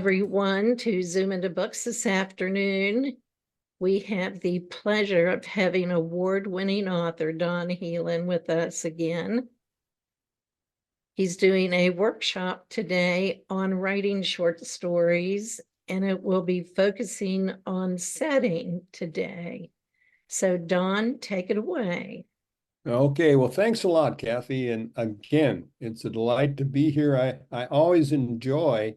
everyone to Zoom into Books this afternoon. We have the pleasure of having award-winning author Don Helin with us again. He's doing a workshop today on writing short stories, and it will be focusing on setting today. So Don, take it away. Okay, well, thanks a lot, Kathy. And again, it's a delight to be here. I always enjoy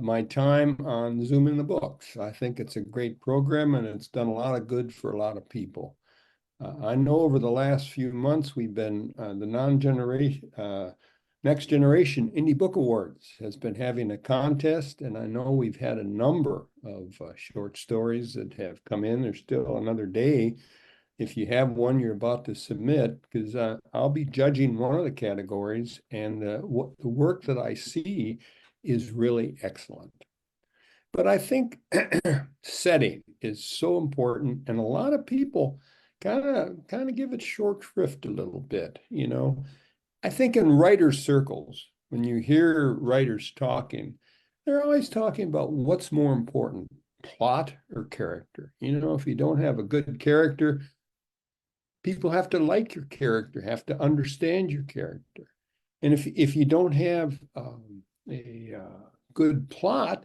my time on Zoom in the Books. I think it's a great program and it's done a lot of good for a lot of people. I know over the last few months, we've been the Next Generation Indie Book Awards has been having a contest, and I know we've had a number of short stories that have come in. There's still another day. If you have one you're about to submit, because I'll be judging one of the categories, and the work that I see is really excellent. But I think setting is so important, and a lot of people kind of give it short shrift a little bit. I think in writers' circles, when you hear writers talking, they're always talking about what's more important, plot or character. If you don't have a good character, people have to like your character, have to understand your character. And if you don't have a good plot,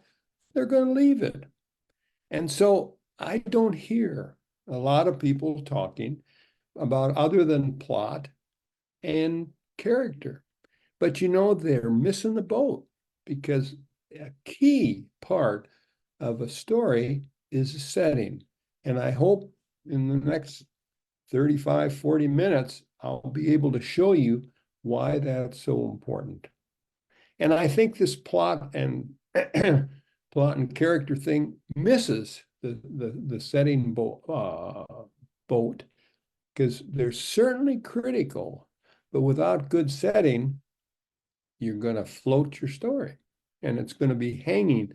they're going to leave it. And so I don't hear a lot of people talking about other than plot and character. But they're missing the boat, because a key part of a story is a setting. And I hope in the next 35, 40 minutes, I'll be able to show you why that's so important. And I think this plot and character thing misses the setting boat, because they're certainly critical, but without good setting, you're going to float your story and it's going to be hanging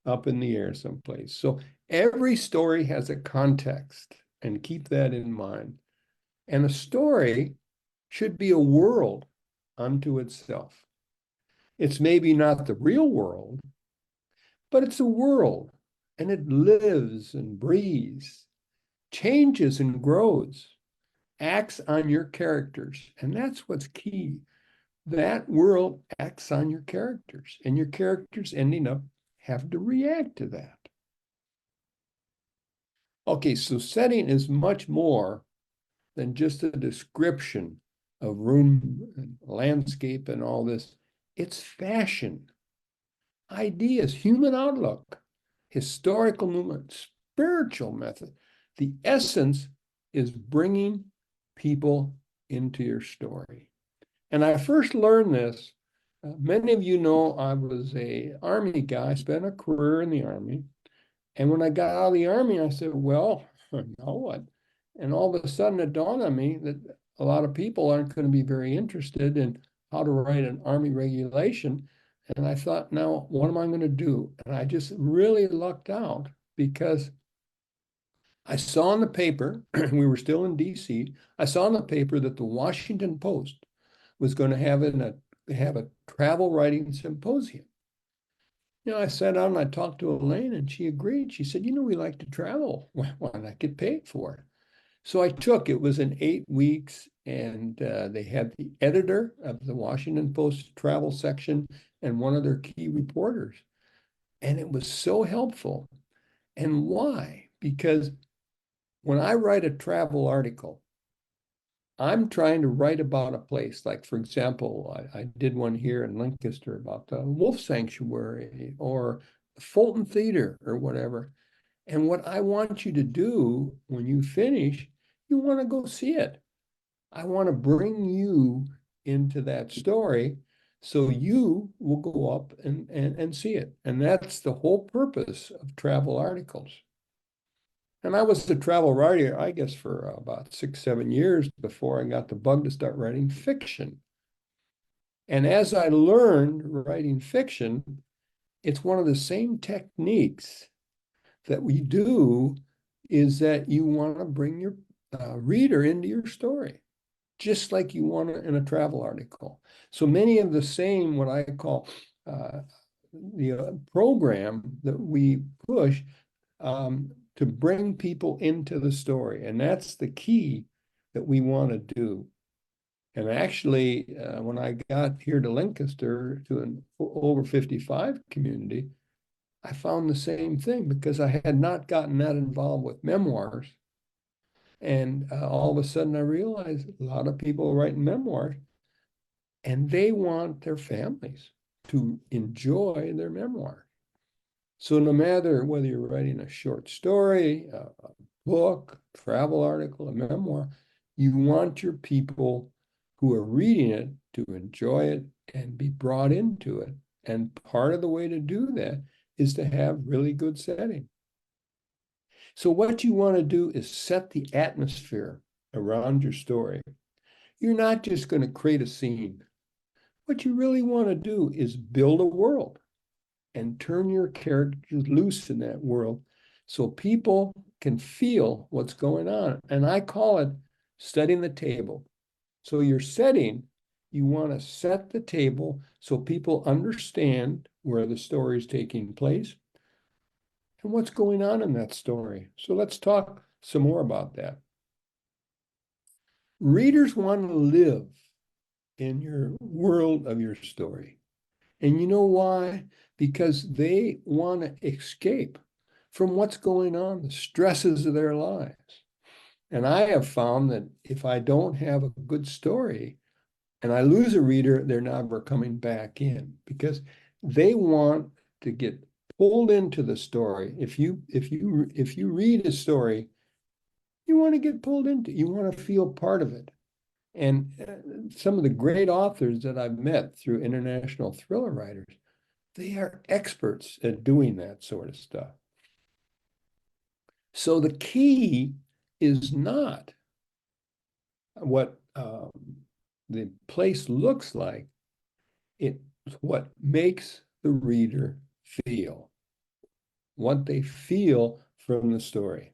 up in the air someplace. So every story has a context, and keep that in mind. And a story should be a world unto itself. It's maybe not the real world, but it's a world, and it lives and breathes, changes and grows, acts on your characters. And that's what's key. That world acts on your characters, and your characters ending up have to react to that. Okay, so setting is much more than just a description of room and landscape and all this. It's fashion, ideas, human outlook, historical movement, spiritual method. The essence is bringing people into your story. And I first learned this. Many of you know I was an Army guy. I spent a career in the Army. And when I got out of the Army, I said, well, now what? And all of a sudden it dawned on me that a lot of people aren't going to be very interested in how to write an Army regulation. And I thought, now, what am I going to do? And I just really lucked out, because I saw in the paper, we were still in DC, I saw in the paper that the Washington Post was going to have a travel writing symposium. I sat down and I talked to Elaine, and she agreed. She said, we like to travel. Why not get paid for it? So I took, it was in 8 weeks, and they had the editor of the Washington Post travel section and one of their key reporters. And it was so helpful. And why? Because when I write a travel article, I'm trying to write about a place. Like, for example, I did one here in Lancaster about the Wolf Sanctuary or Fulton Theater or whatever. And what I want you to do when you finish, you want to go see it. I want to bring you into that story so you will go up and see it. And that's the whole purpose of travel articles. And I was a travel writer, I guess, for about 6, 7 years before I got the bug to start writing fiction. And as I learned writing fiction, it's one of the same techniques that we do, is that you want to bring your reader into your story, just like you want to in a travel article. So many of the same, what I call program that we push to bring people into the story. And that's the key that we want to do. And actually, when I got here to Lancaster to an over 55 community, I found the same thing because I had not gotten that involved with memoirs. And all of a sudden I realized a lot of people are writing memoirs and they want their families to enjoy their memoir. So no matter whether you're writing a short story, a book, travel article, a memoir, you want your people who are reading it to enjoy it and be brought into it. And part of the way to do that is to have really good setting. So what you want to do is set the atmosphere around your story. You're not just going to create a scene. What you really want to do is build a world and turn your characters loose in that world so people can feel what's going on. And I call it setting the table. So your setting, you want to set the table so people understand where the story is taking place and what's going on in that story. So let's talk some more about that. Readers want to live in your world of your story. And you know why? Because they want to escape from what's going on, the stresses of their lives. And I have found that if I don't have a good story and I lose a reader, they're never coming back in because they want to get pulled into the story. If you read a story, you want to get pulled into it. You want to feel part of it. And some of the great authors that I've met through international thriller writers, they are experts at doing that sort of stuff. So the key is not what the place looks like. It's what makes the reader feel, what they feel from the story.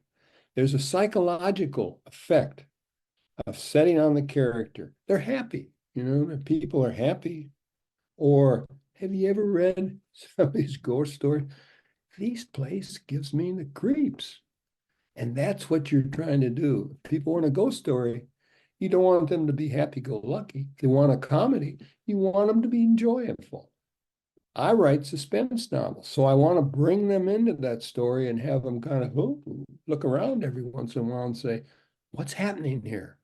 There's a psychological effect of setting on the character. They're happy, people are happy. Or have you ever read some of these ghost stories? This place gives me the creeps. And that's what you're trying to do. If people want a ghost story, you don't want them to be happy-go-lucky. If they want a comedy, you want them to be enjoyable. I write suspense novels, so I want to bring them into that story and have them kind of look around every once in a while and say, what's happening here?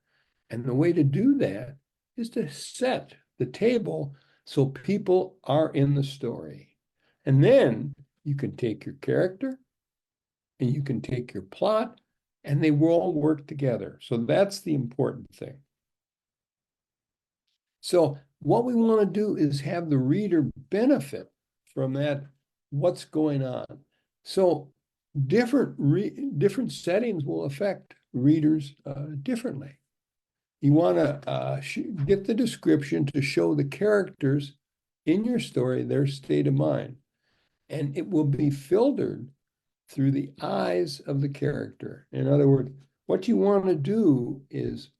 And the way to do that is to set the table so people are in the story. And then you can take your character and you can take your plot and they will all work together. So that's the important thing. So what we want to do is have the reader benefit from that, what's going on. So different settings will affect readers differently. You want to get the description to show the characters in your story, their state of mind. And it will be filtered through the eyes of the character. In other words, what you want to do is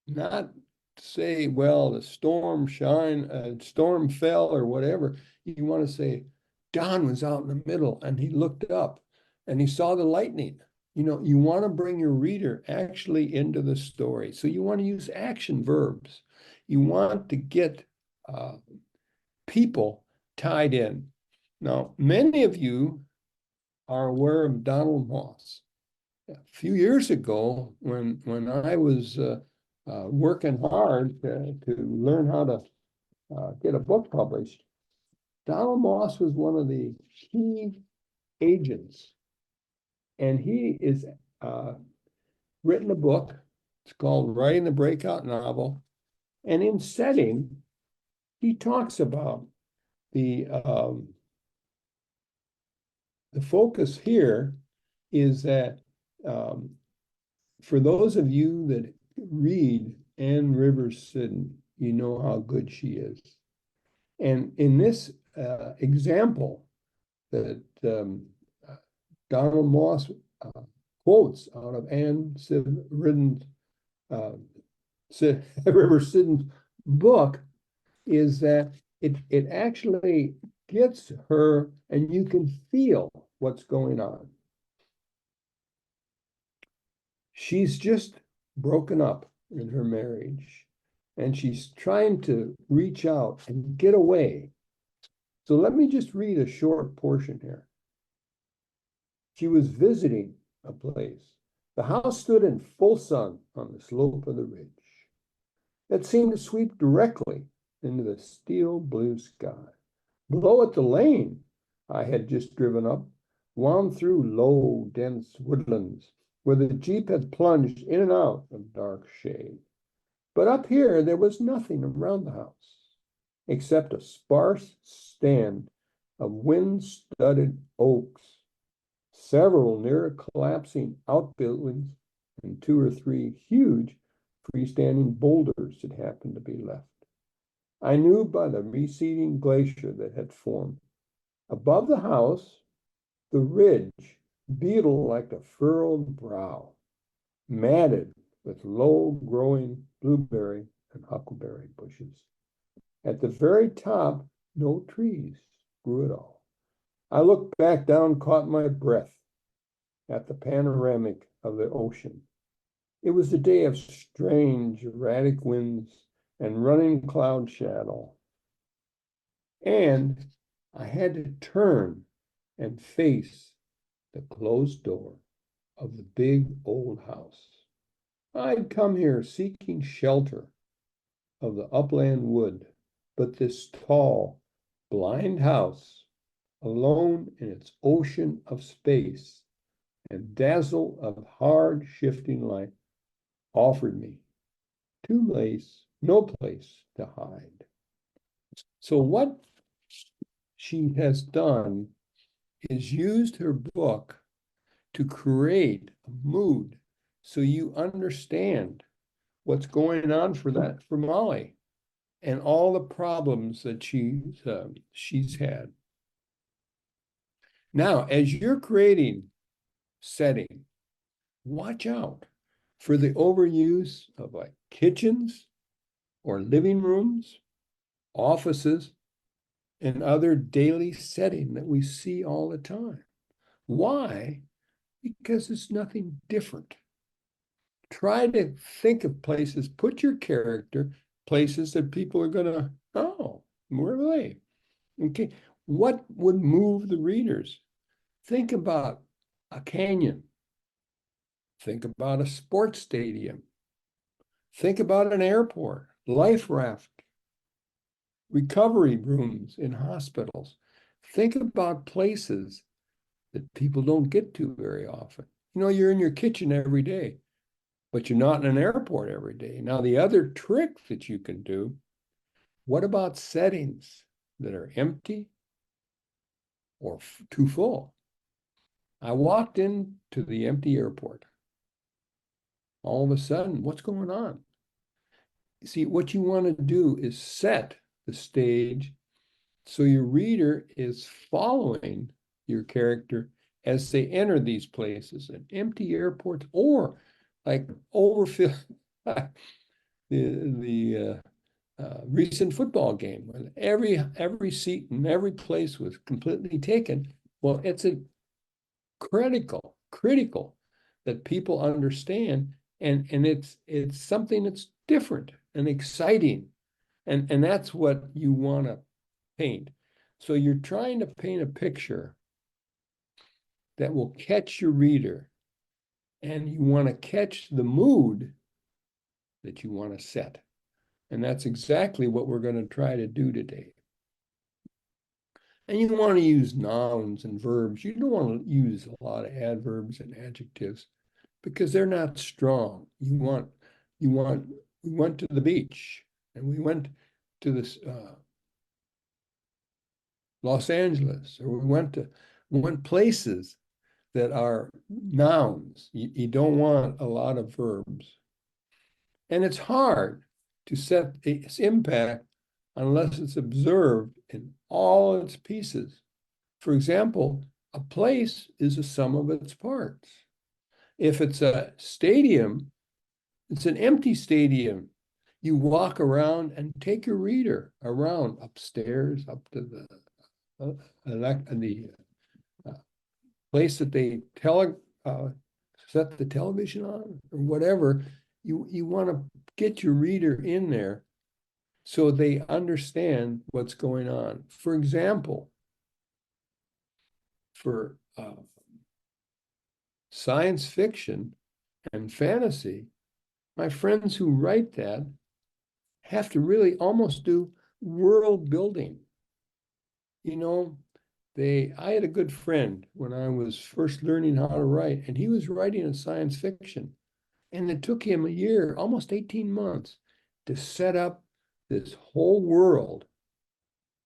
not say, well, the storm fell or whatever. You want to say, Don was out in the middle and he looked up and he saw the lightning. You want to bring your reader actually into the story. So you want to use action verbs. You want to get people tied in. Now, many of you are aware of Donald Moss. A few years ago, when I was working hard to learn how to get a book published, Donald Moss was one of the key agents. And he is written a book. It's called Writing the Breakout Novel. And in setting, he talks about the focus here is that for those of you that read Anne Rivers Sidden, you know how good she is. And in this example that Donald Moss quotes out of Anne Rivers Sidden's book is that it actually gets her, and you can feel what's going on. She's just broken up in her marriage, and she's trying to reach out and get away. So let me just read a short portion here. She was visiting a place. The house stood in full sun on the slope of the ridge. It seemed to sweep directly into the steel blue sky. Below it, the lane I had just driven up wound through low, dense woodlands where the Jeep had plunged in and out of dark shade. But up here, there was nothing around the house except a sparse stand of wind-studded oaks, several near collapsing outbuildings, and 2 or 3 huge freestanding boulders that happened to be left. I knew by the receding glacier that had formed. Above the house, the ridge beetled like a furrowed brow, matted with low-growing blueberry and huckleberry bushes. At the very top, no trees grew at all. I looked back down, caught my breath at the panoramic of the ocean. It was a day of strange, erratic winds and running cloud shadow. And I had to turn and face the closed door of the big old house. I'd come here seeking shelter of the upland wood, but this tall, blind house, alone in its ocean of space and dazzle of hard shifting light, offered me no place to hide. So what she has done is used her book to create a mood so you understand what's going on for Molly and all the problems that she's had. Now, as you're creating setting, watch out for the overuse of like kitchens or living rooms, offices, and other daily setting that we see all the time. Why? Because it's nothing different. Try to think of places, put your character places that people are going to, oh, where are they? Okay, what would move the readers? Think about a canyon. Think about a sports stadium. Think about an airport, life raft, recovery rooms in hospitals. Think about places that people don't get to very often. You know, you're in your kitchen every day, but you're not in an airport every day. Now, the other trick that you can do, what about settings that are empty or too full? I walked into the empty airport. All of a sudden, what's going on? See, what you want to do is set the stage so your reader is following your character as they enter these places, and empty airports or like overfilled the recent football game when every seat in every place was completely taken. Well, it's a critical that people understand, and it's something that's different and exciting, and that's what you want to paint. So you're trying to paint a picture that will catch your reader, and you want to catch the mood that you want to set. And that's exactly what we're going to try to do today. And you want to use nouns and verbs. You don't want to use a lot of adverbs and adjectives because they're not strong. We went to the beach, and we went to this Los Angeles, or we went places that are nouns. You don't want a lot of verbs. And it's hard to set its impact unless it's observed in all its pieces. For example, a place is a sum of its parts. If it's a stadium, it's an empty stadium. You walk around and take your reader around upstairs, up to the the place that they set the television on or whatever, you want to get your reader in there so they understand what's going on. For example, for science fiction and fantasy, my friends who write that have to really almost do world building. You know, I had a good friend when I was first learning how to write, and he was writing a science fiction. And it took him a year, almost 18 months, to set up this whole world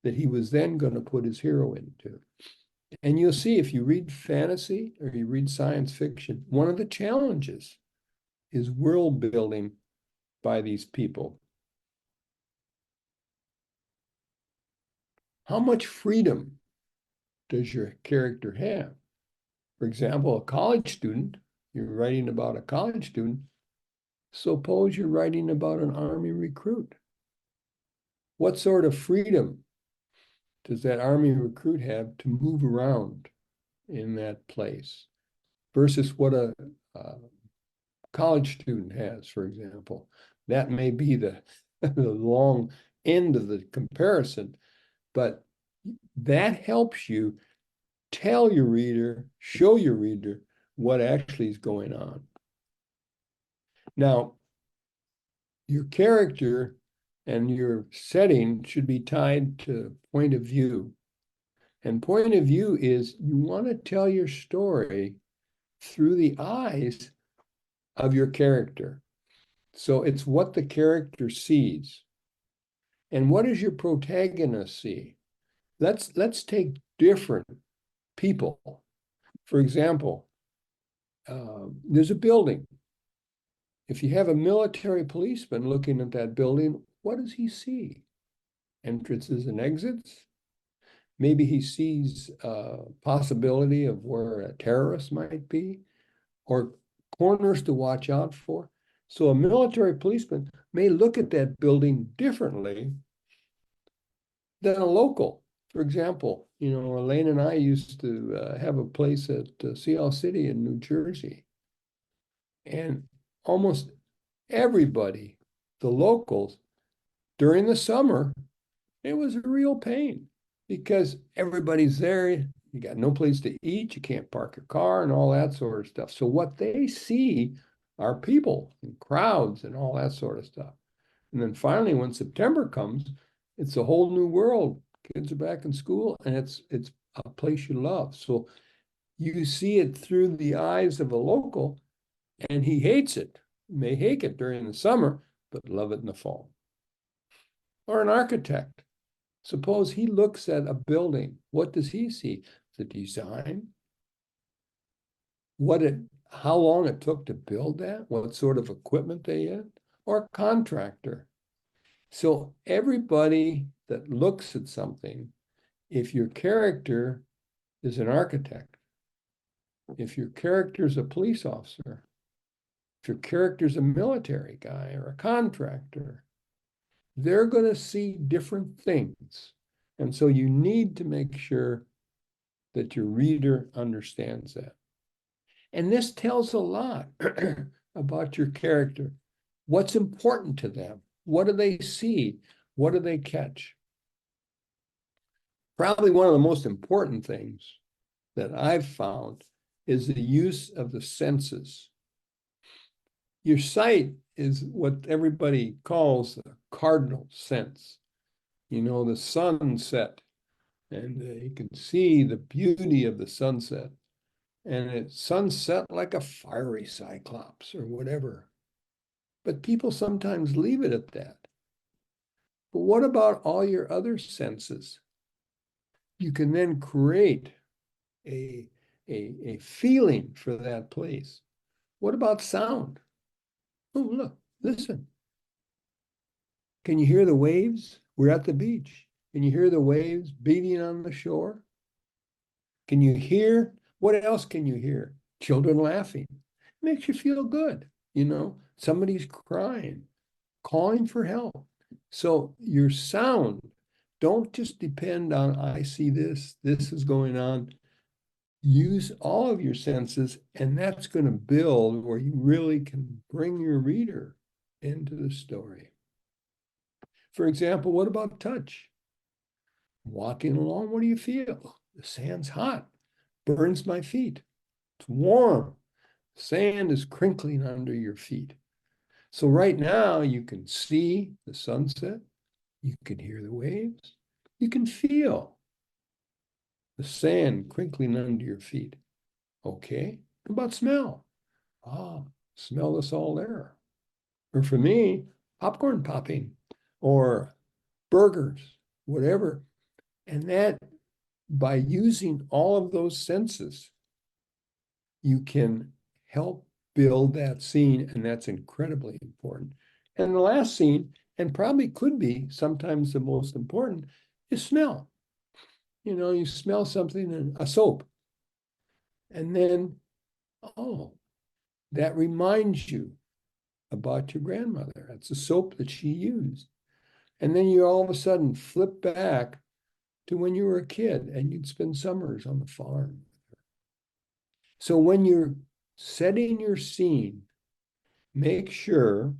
that he was then going to put his hero into. And you'll see if you read fantasy or you read science fiction, one of the challenges is world building by these people. How much freedom does your character have? For example, a college student, you're writing about a college student. Suppose you're writing about an Army recruit. What sort of freedom does that Army recruit have to move around in that place versus what a college student has, for example? That may be the long end of the comparison, but that helps you tell your reader, show your reader what actually is going on. Now, your character and your setting should be tied to point of view. And point of view is you want to tell your story through the eyes of your character. So it's what the character sees. And what does your protagonist see? Let's take different people. For example, there's a building. If you have a military policeman looking at that building, what does he see? Entrances and exits? Maybe he sees a possibility of where a terrorist might be, or corners to watch out for. So a military policeman may look at that building differently than a local. For example, Elaine and I used to have a place at Sea City in New Jersey. And almost everybody, the locals, during the summer, it was a real pain because everybody's there. You got no place to eat. You can't park your car and all that sort of stuff. So what they see are people and crowds and all that sort of stuff. And then finally, when September comes, it's a whole new world. Kids are back in school, and it's a place you love. So you see it through the eyes of a local, and he hates it. He may hate it during the summer, but love it in the fall. Or an architect. Suppose he looks at a building. What does he see? The design, how long it took to build that, what sort of equipment they had, or a contractor. So everybody that looks at something, if your character is an architect, if your character is a police officer, if your character is a military guy or a contractor, they're going to see different things. And so you need to make sure that your reader understands that. And this tells a lot about your character. What's important to them? What do they see? What do they catch? Probably one of the most important things that I've found is the use of the senses. Your sight is what everybody calls the cardinal sense. The sunset, and you can see the beauty of the sunset. And it's sunset like a fiery cyclops or whatever. But people sometimes leave it at that. But what about all your other senses? You can then create a feeling for that place. What about sound? Oh, look, listen. Can you hear the waves? We're at the beach. Can you hear the waves beating on the shore? Can you hear? What else can you hear? Children laughing. It makes you feel good. Somebody's crying, calling for help. So your sound Don't just depend on, I see this is going on. Use all of your senses, and that's going to build where you really can bring your reader into the story. For example, what about touch? Walking along, what do you feel? The sand's hot, burns my feet. It's warm. Sand is crinkling under your feet. So right now you can see the sunset, you can hear the waves, you can feel the sand crinkling under your feet. Okay, how about smell? Ah, smell the salt air. Or for me, popcorn popping or burgers, whatever. And that, by using all of those senses, you can help build that scene, and that's incredibly important. And the last scene, and probably could be sometimes the most important, is smell. You know, you smell something in a soap, and then, oh, that reminds you about your grandmother. That's a soap that she used. And then you all of a sudden flip back to when you were a kid and you'd spend summers on the farm. So when you're setting your scene, make sure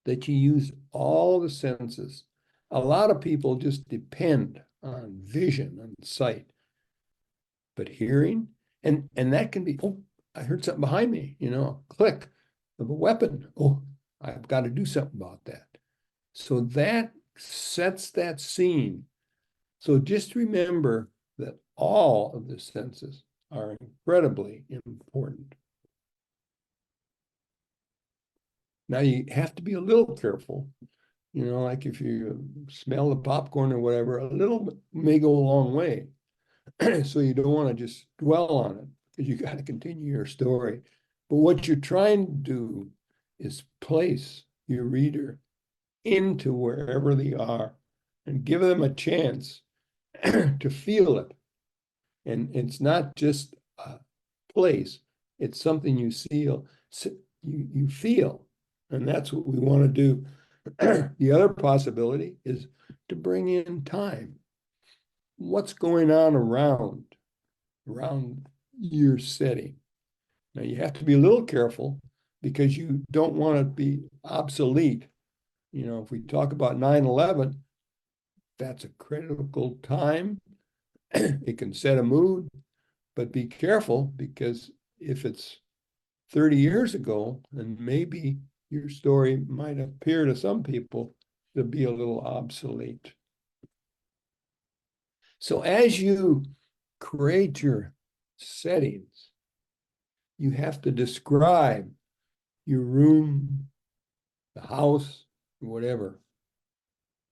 that you use all the senses. A lot of people just depend on vision and sight, but hearing, and that can be, oh, I heard something behind me, you know, a click of a weapon. Oh, I've got to do something about that. So that sets that scene. So just remember that all of the senses are incredibly important. Now you have to be a little careful, you know, like if you smell the popcorn or whatever, a little may go a long way. So you don't want to just dwell on it because you got to continue your story. But what you're trying to do is place your reader into wherever they are and give them a chance to feel it. And it's not just a place, it's something you feel, you feel. And that's what we want to do. The other possibility is to bring in time. What's going on around your setting? Now you have to be a little careful because you don't want to be obsolete. You know, if we talk about 9/11, that's a critical time. It can set a mood, but be careful because if it's 30 years ago, and maybe your story might appear to some people to be a little obsolete. So as you create your settings, you have to describe your room, the house, whatever.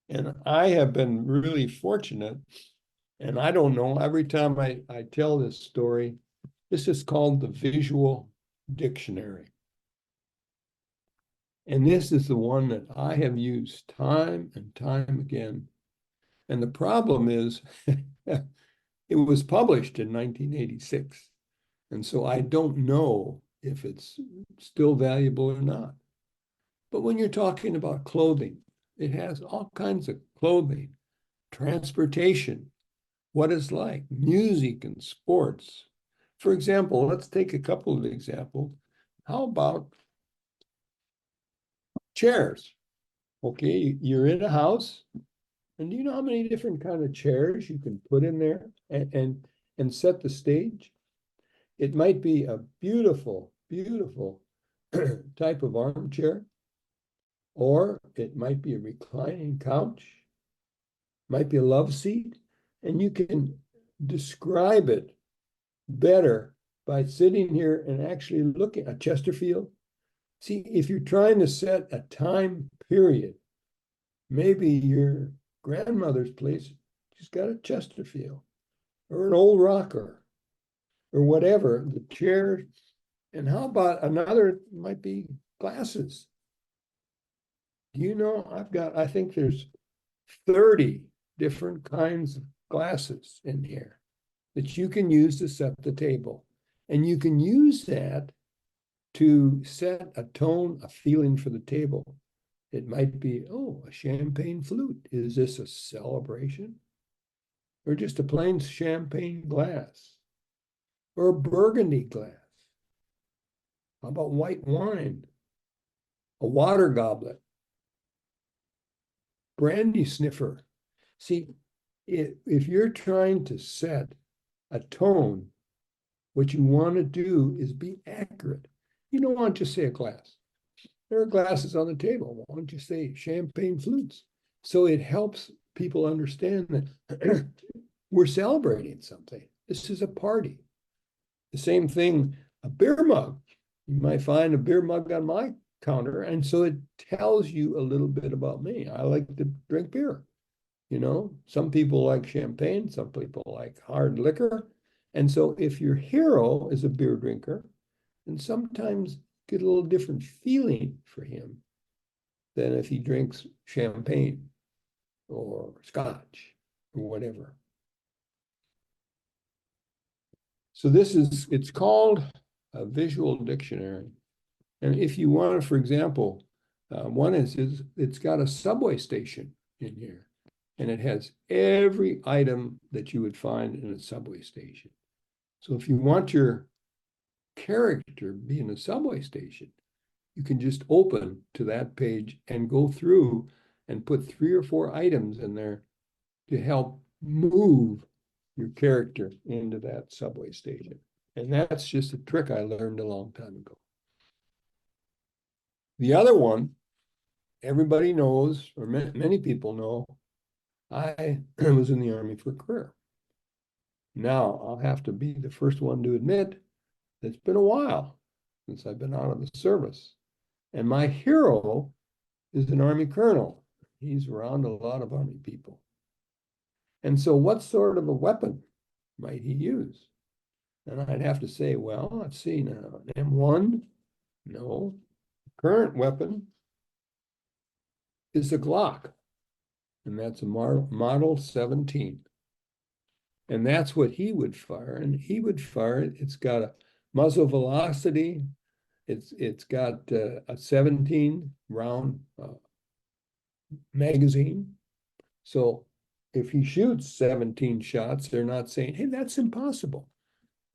And I have been really fortunate, and I don't know, every time I tell this story, this is called the visual dictionary. And this is the one that I have used time and time again. And the problem is, it was published in 1986. And so I don't know if it's still valuable or not. But when you're talking about clothing, it has all kinds of clothing, transportation, what it's like, music and sports. For example, let's take a couple of examples. How about chairs? Okay, you're in a house, and do you know how many different kind of chairs you can put in there and set the stage? It might be a beautiful, beautiful type of armchair, or it might be a reclining couch, might be a love seat, and you can describe it better by sitting here and actually looking at Chesterfield. See, if you're trying to set a time period, maybe your grandmother's place, she's got a Chesterfield or an old rocker or whatever, the chair. And how about another, might be glasses. You know, I think there's 30 different kinds of glasses in here that you can use to set the table. And you can use that to set a tone, a feeling for the table. It might be, oh, a champagne flute. Is this a celebration? Or just a plain champagne glass? Or a burgundy glass? How about white wine? A water goblet? Brandy sniffer? See, if you're trying to set a tone, what you want to do is be accurate. You don't want to just say a glass. There are glasses on the table. Why don't you say champagne flutes? So it helps people understand that we're celebrating something. This is a party. The same thing, a beer mug. You might find a beer mug on my counter, and so it tells you a little bit about me. I like to drink beer. You know, some people like champagne, some people like hard liquor. And so if your hero is a beer drinker, then sometimes get a little different feeling for him than if he drinks champagne or scotch or whatever. So it's called a visual dictionary. And if you want to, for example, one is it's got a subway station in here. And it has every item that you would find in a subway station. So if you want your character be in a subway station, you can just open to that page and go through and put 3 or 4 items in there to help move your character into that subway station. And that's just a trick I learned a long time ago. The other one, everybody knows, or many people know, I was in the Army for a career. Now, I'll have to be the first one to admit it's been a while since I've been out of the service. And my hero is an Army colonel. He's around a lot of Army people. And so what sort of a weapon might he use? And I'd have to say, well, let's see now, an M1? No. Current weapon is a Glock. And that's a Model 17. And that's what he would fire. And he would fire it. It's got a muzzle velocity. It's got a 17 round magazine. So if he shoots 17 shots, they're not saying, hey, that's impossible.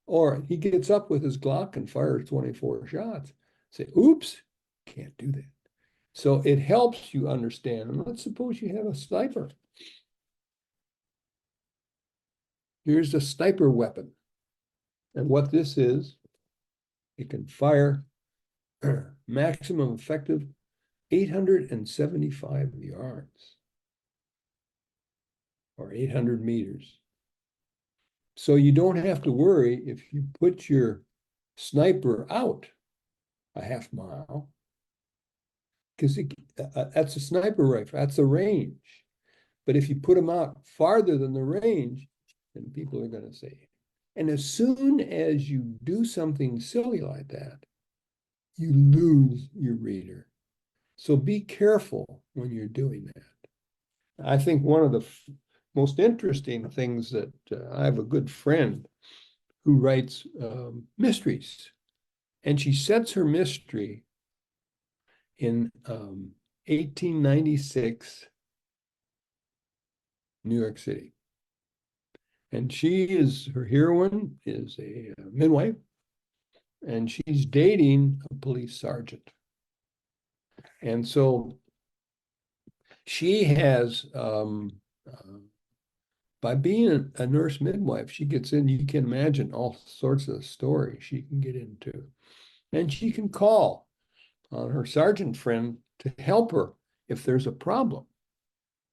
Or he gets up with his Glock and fires 24 shots. Say, oops, can't do that. So it helps you understand. And let's suppose you have a sniper. Here's a sniper weapon. And what this is, it can fire maximum effective 875 yards or 800 meters. So you don't have to worry if you put your sniper out a half mile, because that's a sniper rifle, that's a range. But if you put them out farther than the range, then people are going to say. And as soon as you do something silly like that, you lose your reader. So be careful when you're doing that. I think one of the most interesting things that I have a good friend who writes mysteries, and she sets her mystery in 1896 New York City. And her heroine is a midwife, and she's dating a police sergeant. And so she has, by being a nurse midwife, she gets in, you can imagine all sorts of stories she can get into. And she can call on her sergeant friend to help her if there's a problem,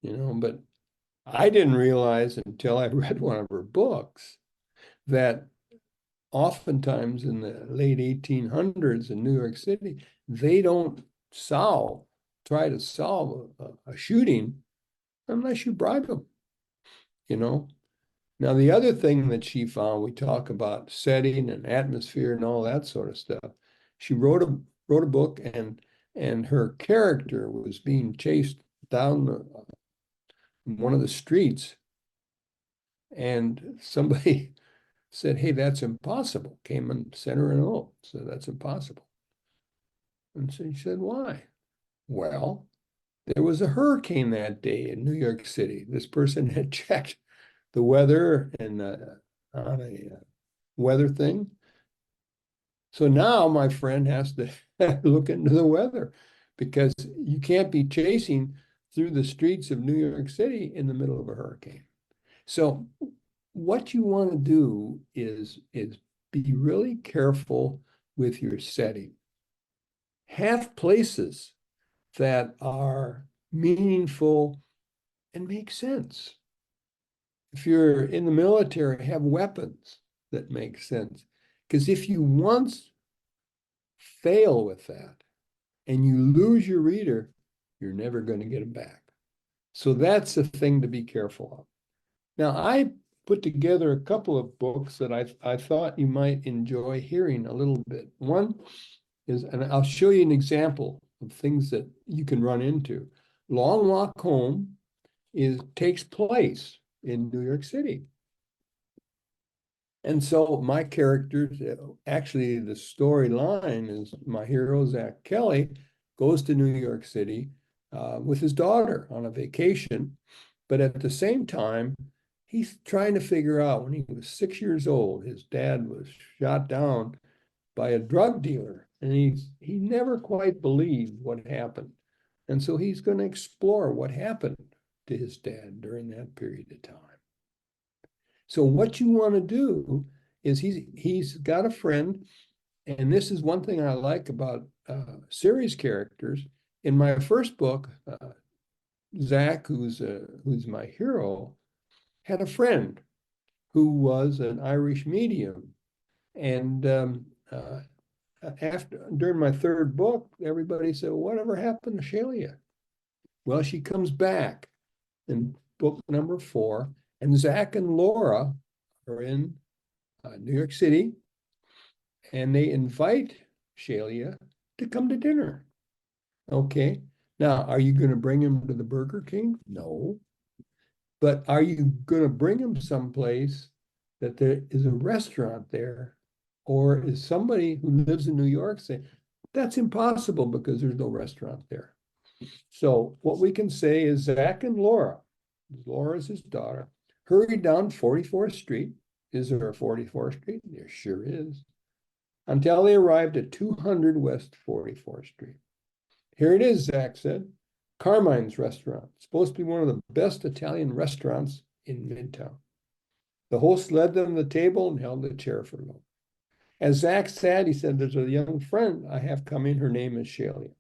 but I didn't realize until I read one of her books that oftentimes in the late 1800s in New York City, they don't try to solve a shooting unless you bribe them, Now, the other thing that she found, we talk about setting and atmosphere and all that sort of stuff. She wrote a book, and her character was being chased down one of the streets, and somebody said, hey, that's impossible. Came and sent her a note, said that's impossible. And so she said, why? Well, there was a hurricane that day in New York City. This person had checked the weather and on a weather thing. So now my friend has to look into the weather because you can't be chasing through the streets of New York City in the middle of a hurricane. So what you want to do is be really careful with your setting. Have places that are meaningful and make sense. If you're in the military, have weapons that make sense. Because if you once fail with that and you lose your reader, you're never going to get them back. So that's the thing to be careful of. Now, I put together a couple of books that I thought you might enjoy hearing a little bit. One is, and I'll show you an example of things that you can run into. Long Walk Home takes place in New York City. And so my characters, actually the storyline is my hero, Zach Kelly, goes to New York City with his daughter on a vacation. But at the same time, he's trying to figure out, when he was 6 years old, his dad was shot down by a drug dealer. And he never quite believed what happened. And so he's going to explore what happened to his dad during that period of time. So what you want to do is he's got a friend, and this is one thing I like about series characters. In my first book, Zach, who's my hero, had a friend who was an Irish medium, and during my third book, everybody said, "Whatever happened to Shelia?" Well, she comes back in book number 4. And Zach and Laura are in New York City, and they invite Shelia to come to dinner. Okay, now, are you going to bring him to the Burger King? No. But are you going to bring him someplace that there is a restaurant there? Or is somebody who lives in New York saying, that's impossible because there's no restaurant there? So what we can say is Zach and Laura is his daughter, hurried down 44th Street. Is there a 44th Street? There sure is. Until they arrived at 200 West 44th Street. Here it is, Zach said. Carmine's restaurant. It's supposed to be one of the best Italian restaurants in Midtown. The host led them to the table and held a chair for them. As Zach sat, he said, there's a young friend I have coming. Her name is Shelia.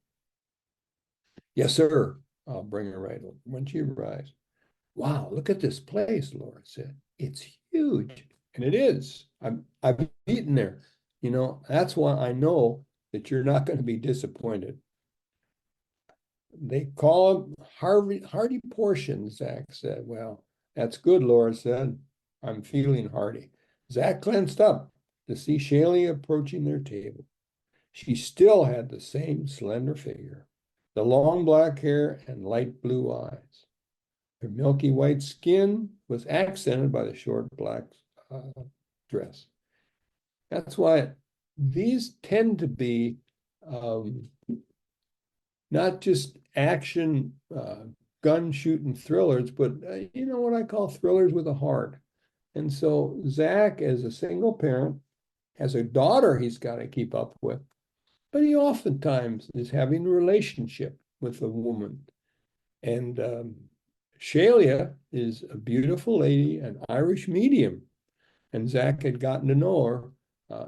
Yes, sir. I'll bring her right over. When she arrives, wow, look at this place, Laura said. It's huge. And it is. I've eaten there. You know, that's why I know that you're not going to be disappointed. They call them hearty portions, Zach said. Well, that's good, Laura said. I'm feeling hearty. Zach glanced up to see Shelia approaching their table. She still had the same slender figure, the long black hair and light blue eyes. Her milky white skin was accented by the short black dress. That's why these tend to be not just action gun shooting thrillers, but you know what I call thrillers with a heart. And so Zach, as a single parent, has a daughter he's got to keep up with, but he oftentimes is having a relationship with a woman. And Shelia is a beautiful lady, an Irish medium, and Zach had gotten to know her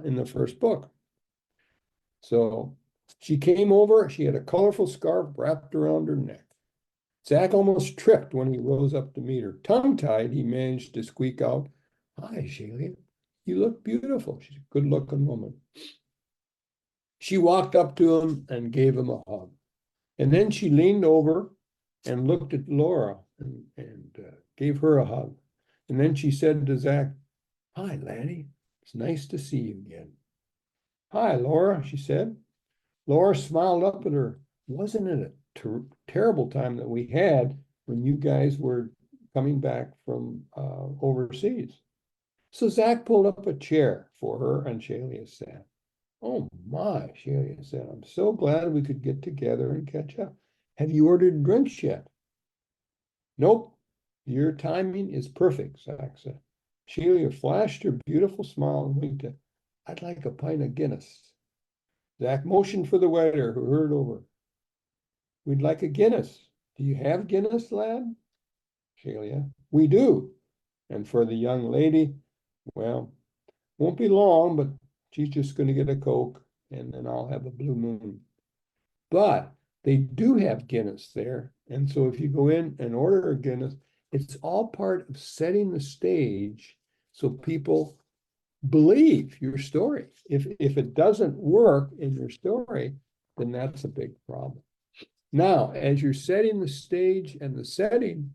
in the first book. So she came over, she had a colorful scarf wrapped around her neck. Zach almost tripped when he rose up to meet her. Tongue-tied, he managed to squeak out, "Hi, Shelia, you look beautiful." She's a good-looking woman. She walked up to him and gave him a hug. And then she leaned over and looked at Laura and gave her a hug. And then she said to Zach, "Hi, laddie, it's nice to see you again." "Hi, Laura," she said. Laura smiled up at her. "Wasn't it a terrible time that we had when you guys were coming back from overseas?" So Zach pulled up a chair for her and Shelia sat. "Oh my," Shelia said, "I'm so glad we could get together and catch up. Have you ordered drinks yet? Nope. Your timing is perfect, Zach said. Sheila flashed her beautiful smile and winked at, I'd like a pint of Guinness. Zach motioned for the waiter, who hurried over. We'd like a Guinness. Do you have Guinness, lad? Sheila, we do. And for the young lady, well, won't be long, but she's just going to get a Coke, and then I'll have a Blue Moon. But they do have Guinness there. And so if you go in and order a Guinness, it's all part of setting the stage so people believe your story. If it doesn't work in your story, then that's a big problem. Now, as you're setting the stage and the setting,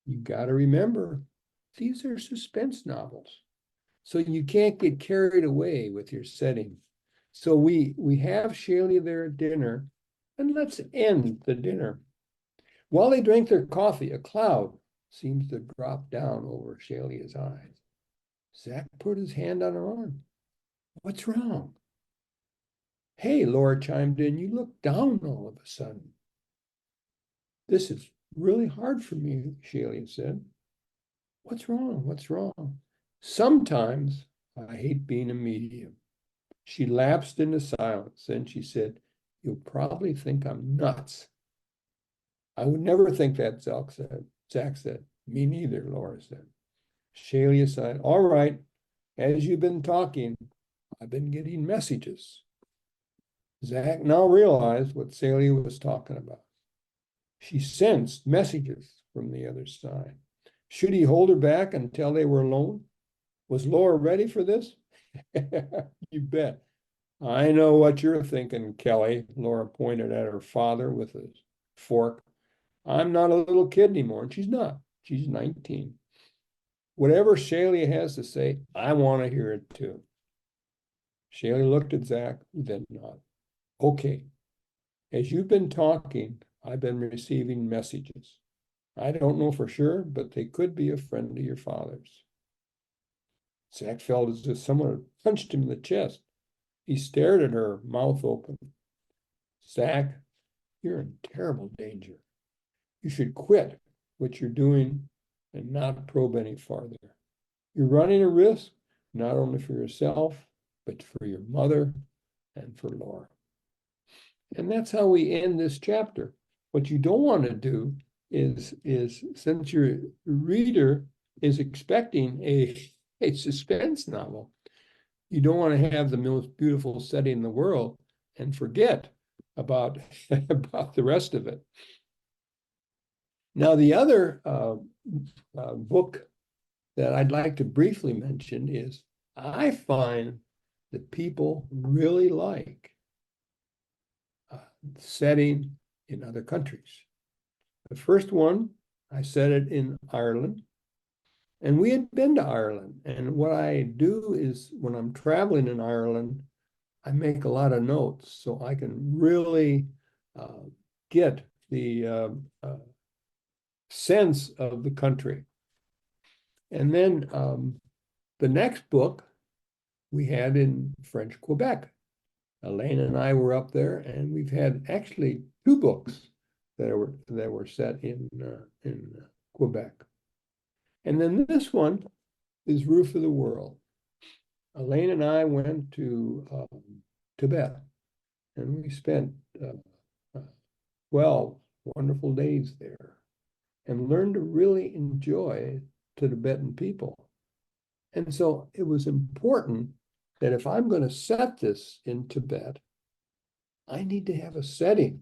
you got to remember, these are suspense novels. So you can't get carried away with your setting. So we have Shaylee there at dinner, and let's end the dinner. While they drank their coffee, a cloud seems to drop down over Shaylee's eyes. Zach put his hand on her arm. What's wrong? Hey, Laura chimed in. You look down all of a sudden. This is really hard for me, Shaylee said. What's wrong? What's wrong? Sometimes I hate being a medium. She lapsed into silence. Then she said, you'll probably think I'm nuts. I would never think that, Zach said. Me neither, Laura said. Shaylee said, all right, as you've been talking, I've been getting messages. Zach now realized what Shaylee was talking about. She sensed messages from the other side. Should he hold her back until they were alone? Was Laura ready for this? You bet. I know what you're thinking, Kelly. Laura pointed at her father with a fork. I'm not a little kid anymore, and she's not. She's 19. Whatever Shaylee has to say, I want to hear it too. Shaylee looked at Zach, then nodded. Okay, as you've been talking, I've been receiving messages. I don't know for sure, but they could be a friend of your father's. Zach felt as if someone had punched him in the chest. He stared at her, mouth open. Zach, you're in terrible danger. You should quit what you're doing and not probe any farther. You're running a risk, not only for yourself, but for your mother and for Laura. And that's how we end this chapter. What you don't want to do is since your reader is expecting a suspense novel, you don't want to have the most beautiful setting in the world and forget about, about the rest of it. Now, the other book that I'd like to briefly mention is I find that people really like setting in other countries. The first one, I set it in Ireland, and we had been to Ireland. And what I do is when I'm traveling in Ireland, I make a lot of notes so I can really get the sense of the country. And then the next book we had in French Quebec. Elaine and I were up there, and we've had actually two books that were set in Quebec. And then this one is Roof of the World. Elaine and I went to Tibet, and we spent 12 wonderful days there and learned to really enjoy the Tibetan people. And so it was important that if I'm going to set this in Tibet, I need to have a setting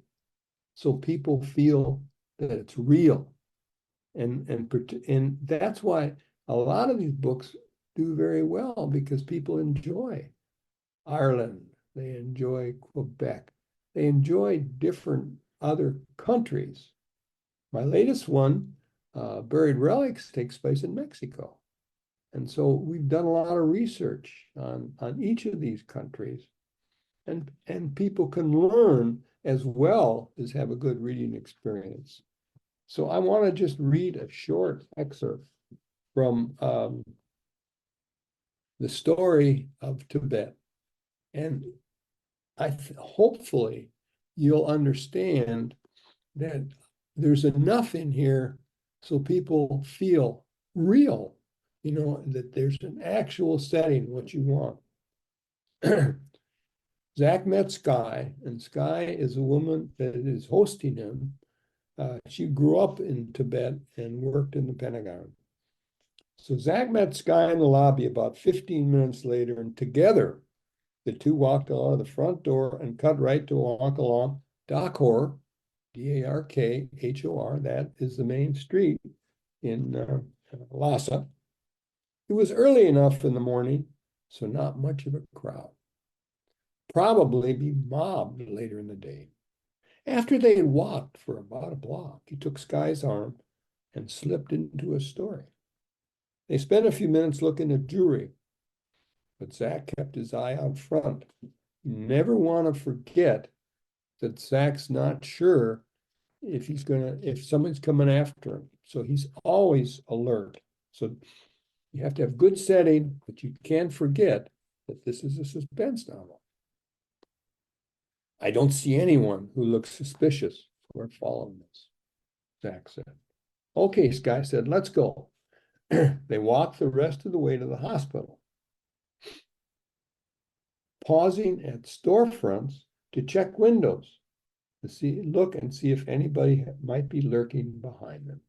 so people feel that it's real. And that's why a lot of these books do very well, because people enjoy Ireland, they enjoy Quebec, they enjoy different other countries. My latest one, Buried Relics, takes place in Mexico. And so we've done a lot of research on each of these countries, and people can learn as well as have a good reading experience. So I want to just read a short excerpt from the story of Tibet. And hopefully you'll understand that there's enough in here so people feel real, that there's an actual setting, what you want. Zach met Sky, and Sky is a woman that is hosting him. She grew up in Tibet and worked in the Pentagon. So Zach met Sky in the lobby about 15 minutes later, and together the two walked out of the front door and cut right to walk along Dakhor, Darkhor. That is the main street in Lhasa. It was early enough in the morning, so not much of a crowd. Probably be mobbed later in the day. After they had walked for about a block, he took Sky's arm and slipped into a story. They spent a few minutes looking at jewelry, but Zach kept his eye out front. You never want to forget that Zach's not sure if someone's coming after him. So he's always alert. So you have to have good setting, but you can't forget that this is a suspense novel. I don't see anyone who looks suspicious. We're following this, Zach said. Okay, Sky said, let's go. They walked the rest of the way to the hospital, pausing at storefronts to check windows, to look and see if anybody might be lurking behind them.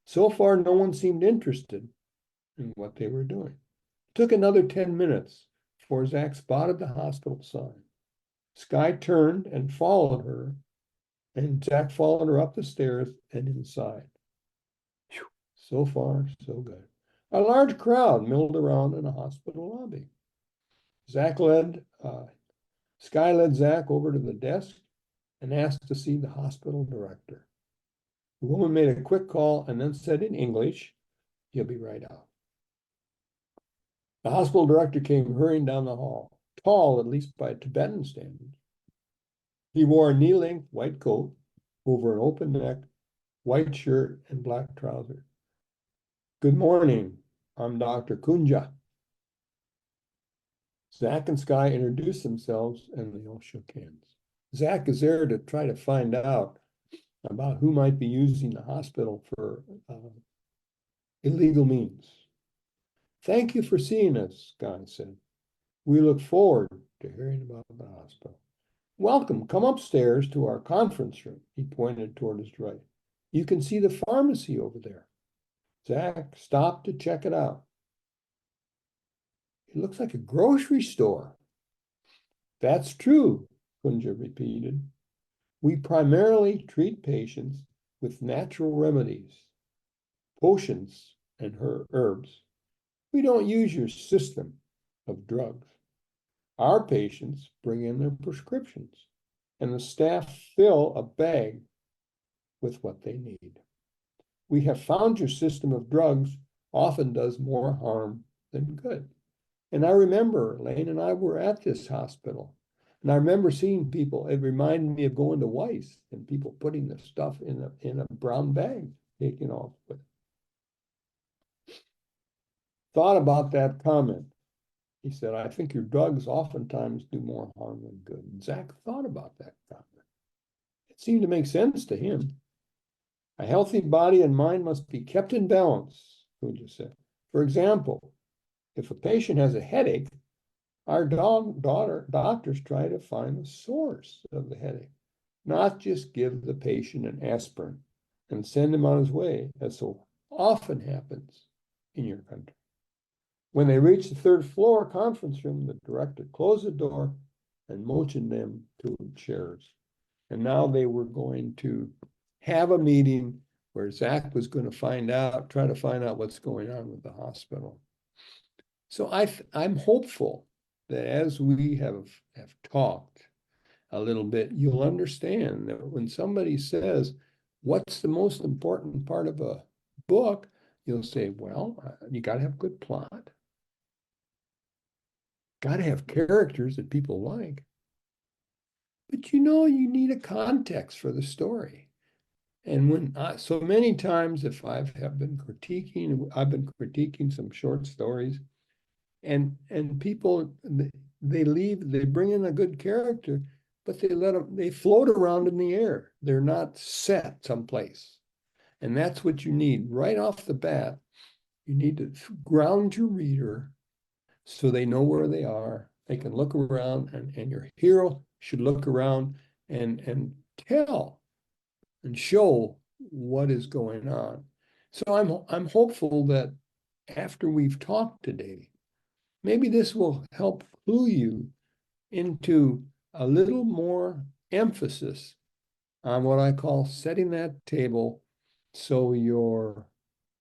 So far, no one seemed interested in what they were doing. It took another 10 minutes before Zach spotted the hospital sign. Sky turned and followed her, and Zach followed her up the stairs and inside. Whew, so far, so good. A large crowd milled around in a hospital lobby. Sky led Zach over to the desk and asked to see the hospital director. The woman made a quick call and then said in English, "He'll be right out." The hospital director came hurrying down the hall, tall, at least by Tibetan standards. He wore a knee-length white coat over an open neck, white shirt, and black trousers. "Good morning, I'm Dr. Kunja." Zach and Sky introduced themselves and they all shook hands. Zach is there to try to find out about who might be using the hospital for illegal means. "Thank you for seeing us," Sky said. "We look forward to hearing about the hospital." "Welcome, come upstairs to our conference room." He pointed toward his right. "You can see the pharmacy over there." Zach stopped to check it out. "It looks like a grocery store." "That's true," Kunja repeated. "We primarily treat patients with natural remedies, potions, and herbs. We don't use your system of drugs. Our patients bring in their prescriptions, and the staff fill a bag with what they need. We have found your system of drugs often does more harm than good." And I remember Lane and I were at this hospital, and I remember seeing people. It reminded me of going to Weiss and people putting the stuff in a brown bag, taking off with it. Thought about that comment. He said, "I think your drugs oftentimes do more harm than good." And Zach thought about that comment. It seemed to make sense to him. "A healthy body and mind must be kept in balance," Kunja said. "For example, if a patient has a headache, our doctors try to find the source of the headache, not just give the patient an aspirin and send him on his way, as so often happens in your country." When they reached the third floor conference room, the director closed the door and motioned them to chairs. And now they were going to have a meeting where Zach was going to try to find out what's going on with the hospital. So I'm hopeful that as we have talked a little bit, you'll understand that when somebody says, "What's the most important part of a book?" you'll say, well, you got to have a good plot. Got to have characters that people like. But you need a context for the story. And so many times, if I've been critiquing some short stories, and people, they bring in a good character, but they float around in the air. They're not set someplace. And that's what you need right off the bat. You need to ground your reader so they know where they are. They can look around, and your hero should look around and tell and show what is going on. So I'm hopeful that after we've talked today, maybe this will help clue you into a little more emphasis on what I call setting that table so your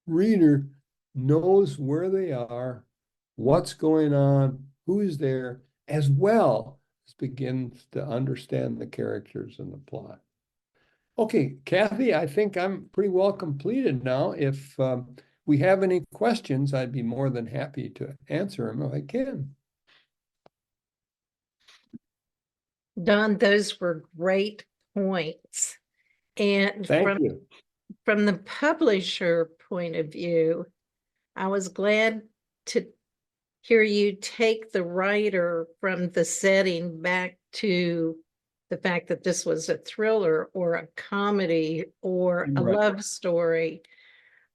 reader knows where they are, what's going on, who is there, as well as begins to understand the characters and the plot. Okay, Kathy, I think I'm pretty well completed now. If we have any questions, I'd be more than happy to answer them if I can. Don, those were great points. And Thank you. from the publisher point of view, I was glad to hear you take the writer from the setting back to the fact that this was a thriller or a comedy or a Right. love story.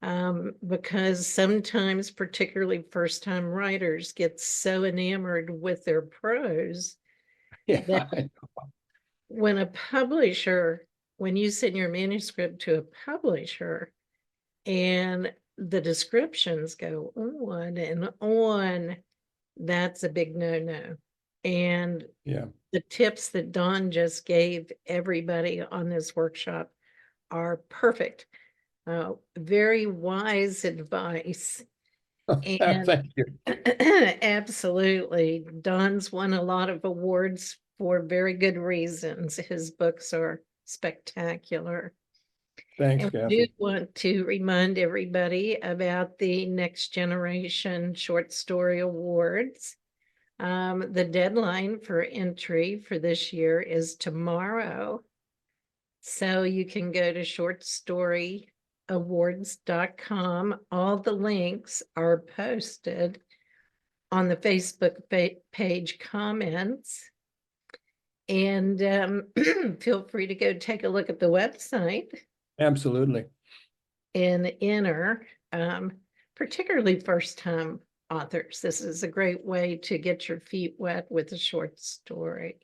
Because sometimes, particularly first-time writers, get so enamored with their prose Yeah, that when when you send your manuscript to a publisher and the descriptions go on and on, that's a big no-no. And yeah. the tips that Don just gave everybody on this workshop are perfect. Very wise advice. And Thank you. absolutely, Don's won a lot of awards for very good reasons. His books are spectacular. Thanks, And we do Kathy. want to remind everybody about the Next Generation Short Story Awards. The deadline for entry for this year is tomorrow. So you can go to shortstoryawards.com. All the links are posted on the Facebook page comments. And feel free to go take a look at the website Absolutely. and enter, particularly first-time authors. This is a great way to get your feet wet with a short story.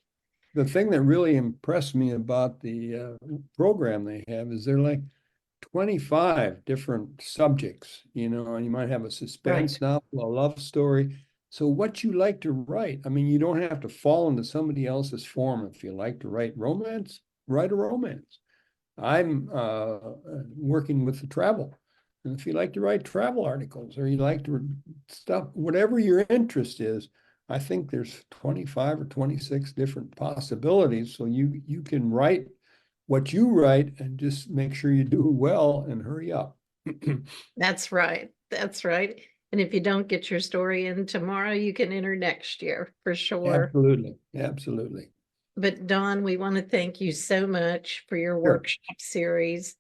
The thing that really impressed me about the program they have is they're like 25 different subjects, and you might have a suspense novel, a love story. So what you like to write, I mean, you don't have to fall into somebody else's form. If you like to write romance, write a romance. I'm working with the travel. And if you like to write travel articles or you like to stuff, whatever your interest is, I think there's 25 or 26 different possibilities. So you can write what you write and just make sure you do it well and hurry up. That's right. That's right. And if you don't get your story in tomorrow, you can enter next year for sure. Absolutely. Absolutely. But Dawn, we want to thank you so much for your Sure. workshop series.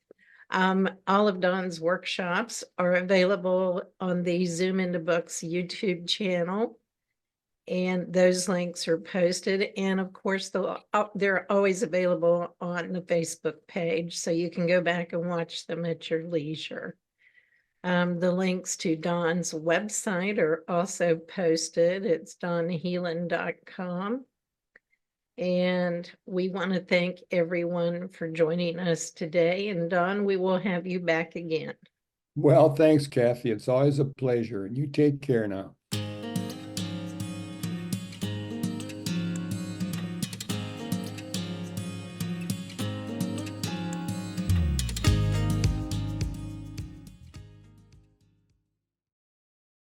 All of Dawn's workshops are available on the Zoom into Books YouTube channel. And those links are posted. And of course, they're always available on the Facebook page. So you can go back and watch them at your leisure. The links to Dawn's website are also posted. It's donhelin.com. And we want to thank everyone for joining us today. And Dawn, we will have you back again. Well, thanks, Kathy. It's always a pleasure. And you take care now.